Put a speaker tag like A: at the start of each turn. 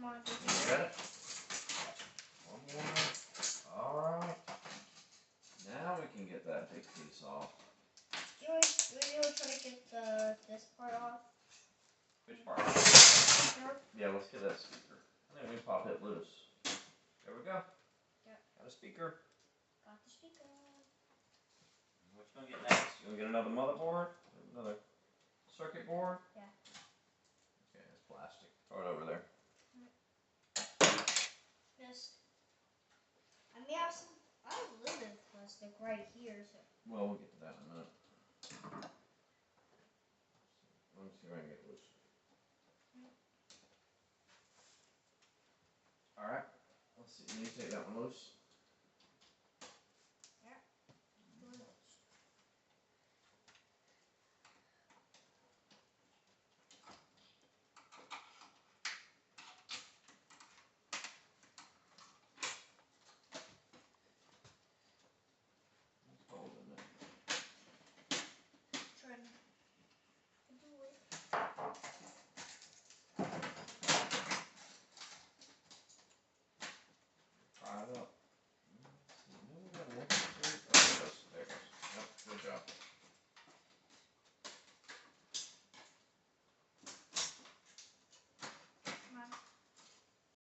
A: on,
B: You got it? One more. Alright. Now we can get that big piece off.
A: Do we really try to get this part off?
B: Which part?
A: Speaker?
B: Yeah, let's get that speaker. And then we pop it loose. There we go.
A: Yep.
B: Got a speaker.
A: Got the speaker.
B: What you gonna get next? You gonna get another motherboard? Another circuit board?
A: Yeah.
B: Okay, it's plastic. Throw it over there.
A: Just, I may have some, I have a little bit of plastic right here, so.
B: Well, we'll get to that in a minute. Let me see if I can get it loose. Alright. Let's see. You need to take that one loose.